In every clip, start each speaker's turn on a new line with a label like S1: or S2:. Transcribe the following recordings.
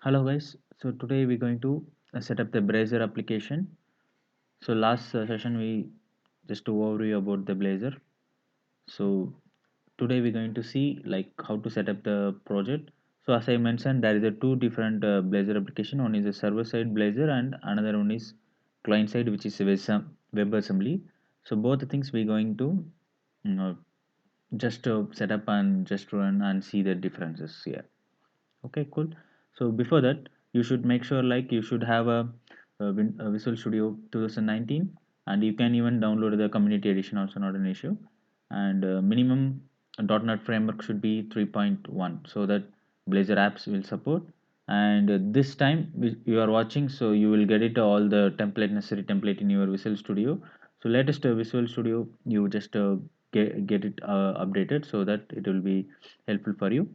S1: Hello guys, so today we're going to set up the Blazor application. So last session we just to overview about the Blazor. So today we're going to see like how to set up the project. So as I mentioned, there is a two different Blazor application. One is a server side Blazor and another one is client side, which is WebAssembly. So both the things we're going to you know, just set up and just run and see the differences here. Okay, cool. So before that you should make sure like you should have a Visual Studio 2019, and you can even download the community edition, also not an issue. And minimum .NET framework should be 3.1 so that Blazor apps will support. And this time you are watching, so you will get it all the necessary template in your Visual Studio. So latest Visual Studio you just get it updated so that it will be helpful for you.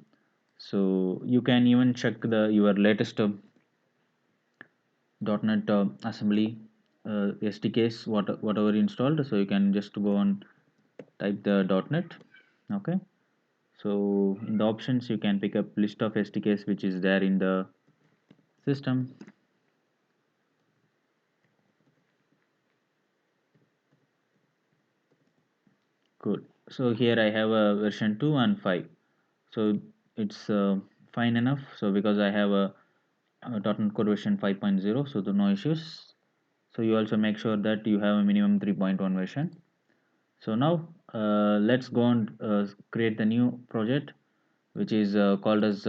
S1: So you can even check the your latest .NET assembly SDKs, whatever installed. So you can just go and type the .NET. Okay. So in the options you can pick up list of SDKs which is there in the system. Good. So here I have a version 2 and 5. So it's fine enough. So because I have a .NET Core version 5.0, so the no issues. So you also make sure that you have a minimum 3.1 version. So now let's go and create the new project, which is called as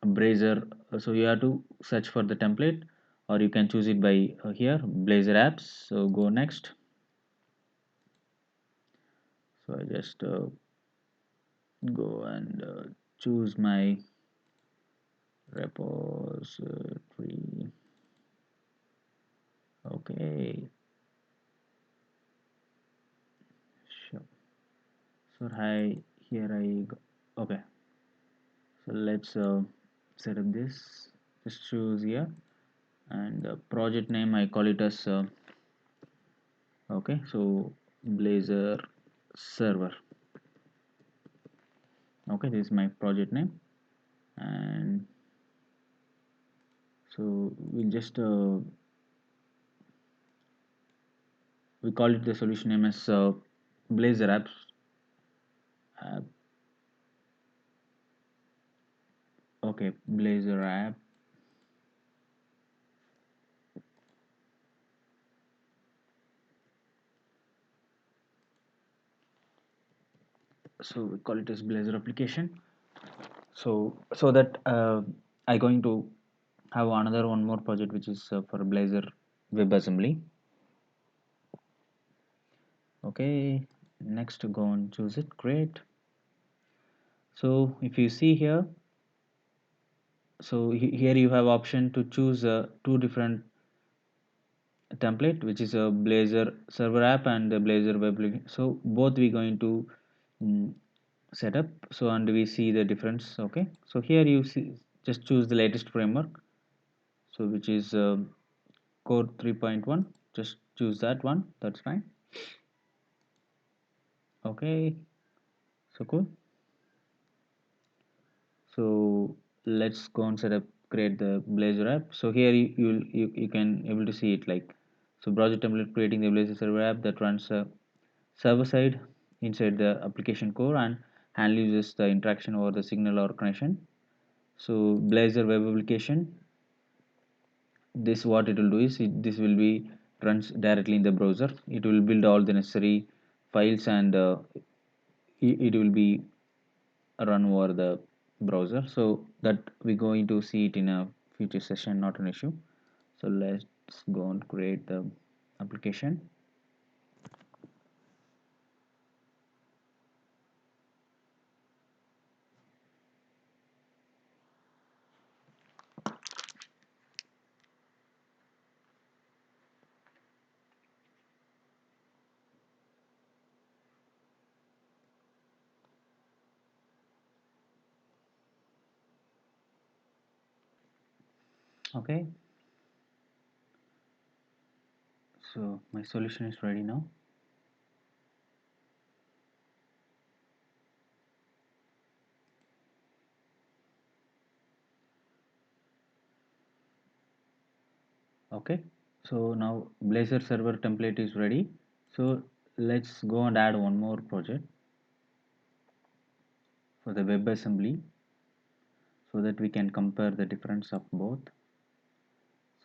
S1: Blazor. So you have to search for the template, or you can choose it by here, Blazor apps. So go next. So I just go and choose my repository. Okay, sure. So hi, here I go. Okay, so let's set up this. Just choose here, and the project name I call it as okay, so Blazor server. Okay, this is my project name, and so we'll just we call it the solution name as Blazor apps app. Okay, Blazor app. So we call it as Blazor application. So that I going to have another one more project which is for Blazor WebAssembly. Okay, next go and choose it. Great. So if you see here, so here you have option to choose two different template, which is a Blazor server app and the Blazor web application. So both we going to mm, set up. So and we see the difference. Okay, so here you see, just choose the latest framework, so which is Core 3.1. Just choose that one, that's fine. Okay, so cool. So let's go and set up, create the Blazor app. So here you can able to see it like, so project template, creating the Blazor server app that runs server side inside the application core and handles the interaction over the signal or connection. So Blazor web application, this what it will do is this will be runs directly in the browser. It will build all the necessary files, and it will be run over the browser, so that we're going to see it in a future session, not an issue. So let's go and create the application. Okay, so my solution is ready now. Okay, so now Blazor server template is ready. So let's go and add one more project for the WebAssembly so that we can compare the difference of both.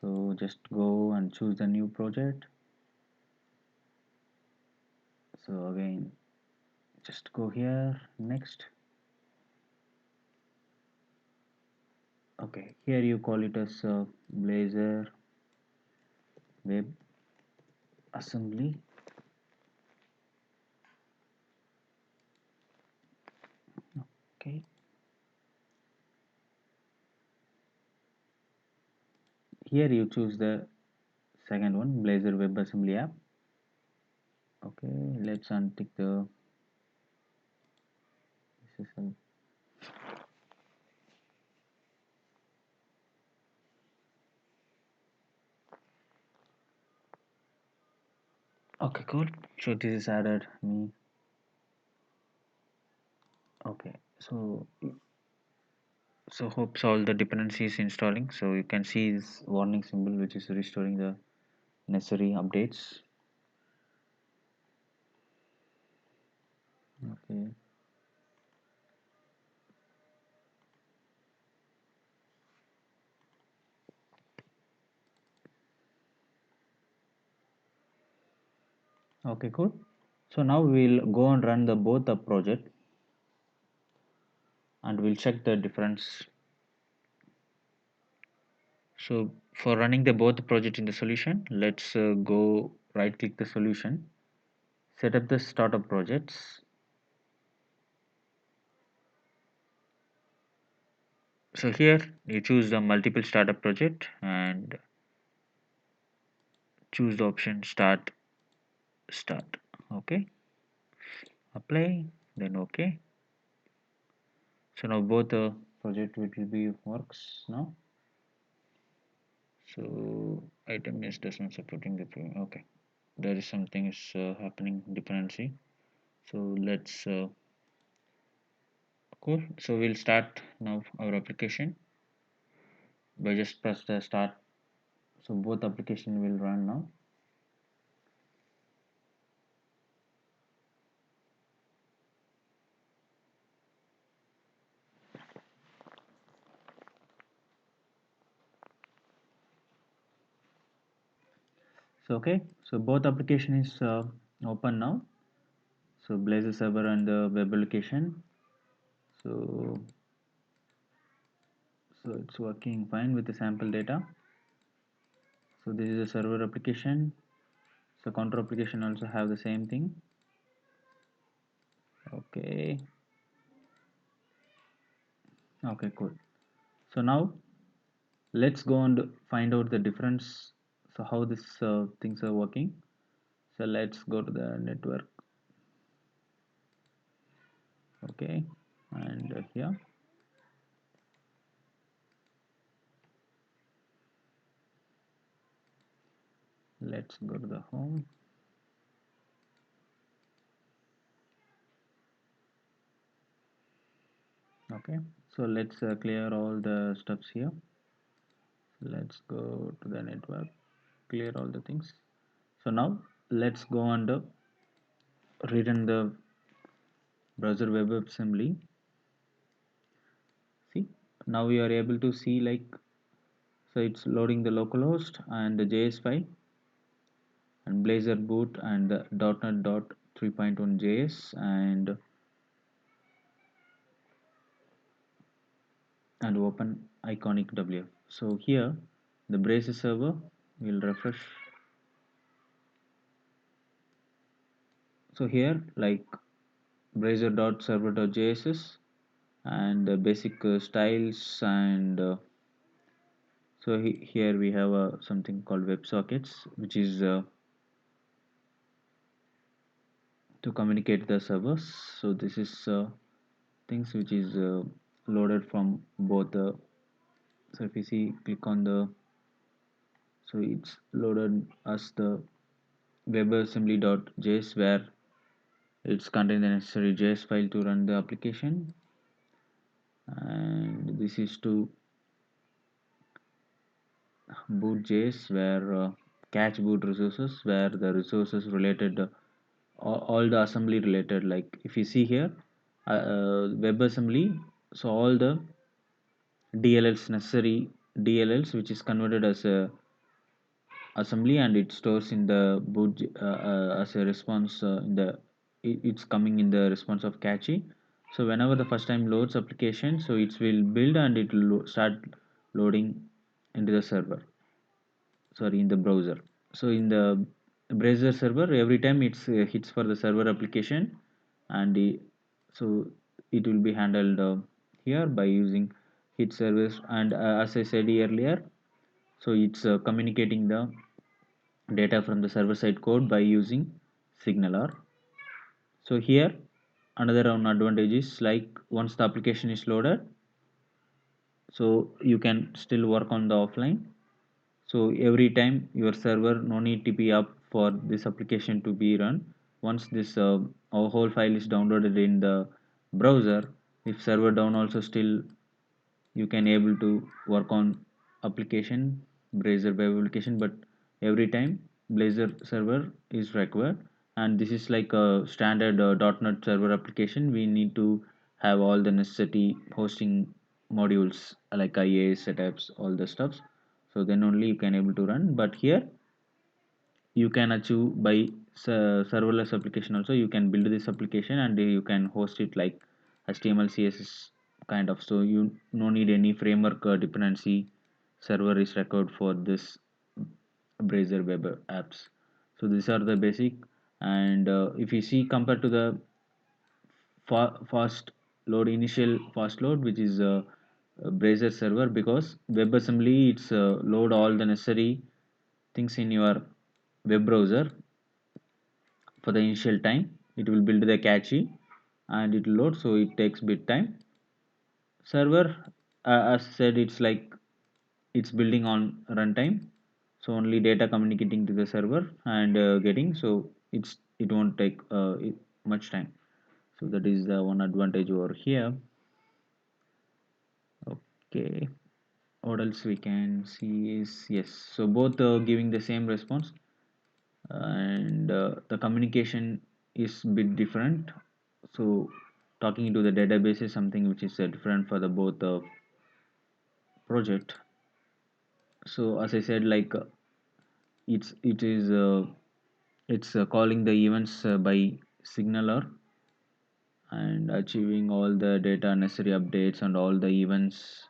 S1: So just go and choose the new project. So again, just go here, next. Okay, here you call it as Blazor Web Assembly. Okay, here you choose the second one, Blazor WebAssembly app. Okay, let's untick the SSL. Okay, cool. So this is added me. Okay, so hopes all the dependencies installing. So you can see this warning symbol which is restoring the necessary updates. Okay. Okay, cool. So now we'll go and run the both the project and we'll check the difference. So for running the both project in the solution, let's go right click the solution, set up the startup projects. So here you choose the multiple startup project and choose the option start. Okay, apply, then okay. So now both the project will be works now. So item is does not supporting the program. Okay, there is something is happening dependency. So let's cool. So we'll start now our application by just press the start. So both application will run now. So okay, so both application is open now. So Blazor server and the web application. So it's working fine with the sample data. So this is a server application. So counter application also have the same thing. Okay. Okay, cool. So now let's go and find out the difference. So how this things are working. So let's go to the network. Okay, and here let's go to the home. Okay, so let's clear all the stuffs here. Let's go to the network, clear all the things. So now let's go and rerun the browser WebAssembly. See, now we are able to see like, so it's loading the localhost and the JS file and Blazor boot and the .NET 3.1 JS and open iconic WF. So here the Blazor server will refresh. So here like Blazor.server.js and basic styles and so here we have something called WebSockets which is to communicate the servers. So this is things which is loaded from both the, so if you see click on the, so it's loaded as the webassembly.js where it's contain the necessary JS file to run the application, and this is to boot.js where catch boot resources where the resources related all the assembly related, like if you see here WebAssembly, so all the DLLs necessary, DLLs which is converted as a assembly and it stores in the boot as a response in the it's coming in the response of catchy. So whenever the first time loads application, so it will build and it will start loading into the server, sorry, in the browser. So in the browser server, every time it's hits for the server application, and so it will be handled here by using hit service. And as I said earlier, so it's communicating the data from the server side code by using signaler. So here another one advantage is like once the application is loaded, so you can still work on the offline. So every time your server no need to be up for this application to be run. Once this our whole file is downloaded in the browser, if server down also still you can able to work on application, Blazor web application. But every time Blazor server is required, and this is like a standard .NET server application. We need to have all the necessary hosting modules like IA setups, all the stuffs, so then only you can able to run. But here you can achieve by serverless application also. You can build this application and you can host it like HTML CSS kind of, so you no need any framework dependency. Server is required for this browser web apps. So these are the basic. And if you see compared to the fast load, initial fast load, which is browser server, because WebAssembly it's load all the necessary things in your web browser for the initial time. It will build the cache and it will load, so it takes bit time. Server, as said, it's like it's building on runtime, so only data communicating to the server and getting, so it won't take much time. So that is the one advantage over here. Okay, what else we can see is, yes, so both giving the same response, and the communication is bit different. So talking to the database is something which is different for the both project. So as I said, like it's calling the events by signaler and achieving all the data necessary updates and all the events,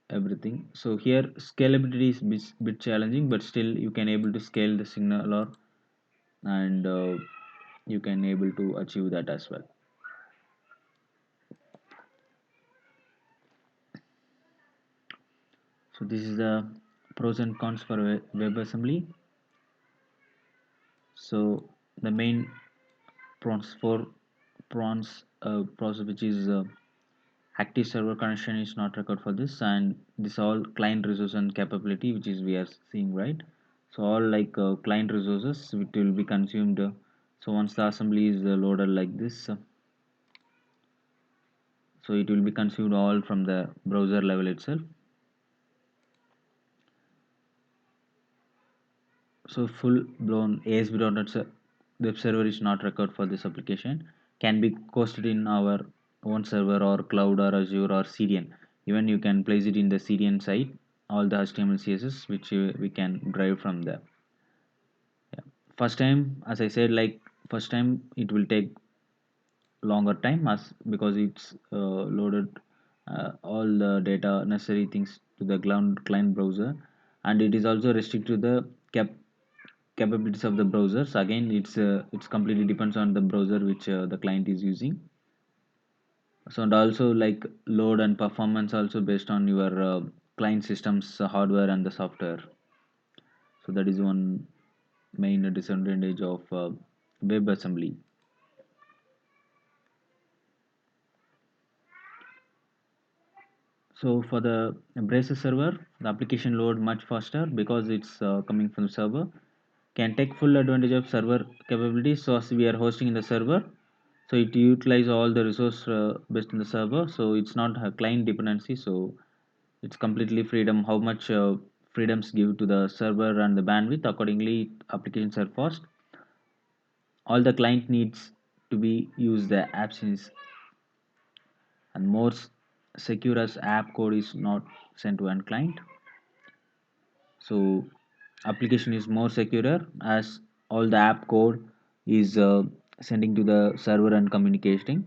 S1: everything. So here scalability is bit challenging, but still you can able to scale the signaler and you can able to achieve that as well. So this is the pros and cons for WebAssembly. So the main prawns process, which is active server connection is not required for this, and this all client resource and capability which is we are seeing, right? So all like client resources which will be consumed. So once the assembly is loaded like this, so it will be consumed all from the browser level itself. So full blown ASP.NET web server is not required for this application. Can be hosted in our own server or cloud or Azure or CDN. Even you can place it in the CDN site. All the HTML CSS which we can drive from there. Yeah. First time, as I said, like first time it will take longer time as because it's loaded all the data necessary things to the client browser, and it is also restricted to the capabilities of the browsers. Again, it's completely depends on the browser which the client is using. So and also like load and performance also based on your client systems hardware and the software. So that is one main disadvantage of WebAssembly. So for the Embracer server, the application load much faster because it's coming from the server. Can take full advantage of server capabilities. So as we are hosting in the server, so it utilize all the resource based on the server. So it's not a client dependency. So it's completely freedom how much freedoms give to the server and the bandwidth. Accordingly, applications are fast. All the client needs to be use the apps is and more secure as app code is not sent to end client. So application is more secure as all the app code is sending to the server and communicating.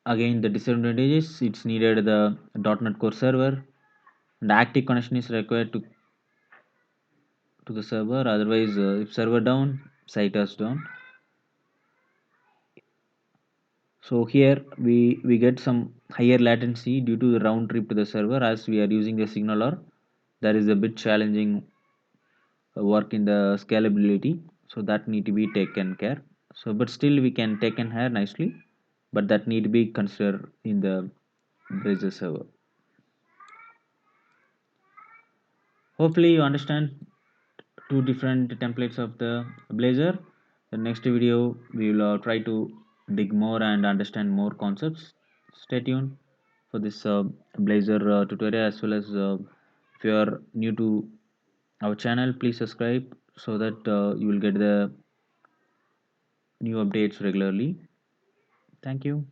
S1: Again, the disadvantages, it's needed the .NET Core server and active connection is required to the server. Otherwise, if server down, site is down. So here we get some higher latency due to the round trip to the server as we are using the signal, or there is a bit challenging work in the scalability, so that need to be taken care. So but still we can take in here nicely, but that need to be considered in the Blazor server. Hopefully you understand two different templates of the Blazor. The next video we will try to dig more and understand more concepts. Stay tuned for this Blazor tutorial, as well as if you are new to our channel, please subscribe so that you will get the new updates regularly. Thank you.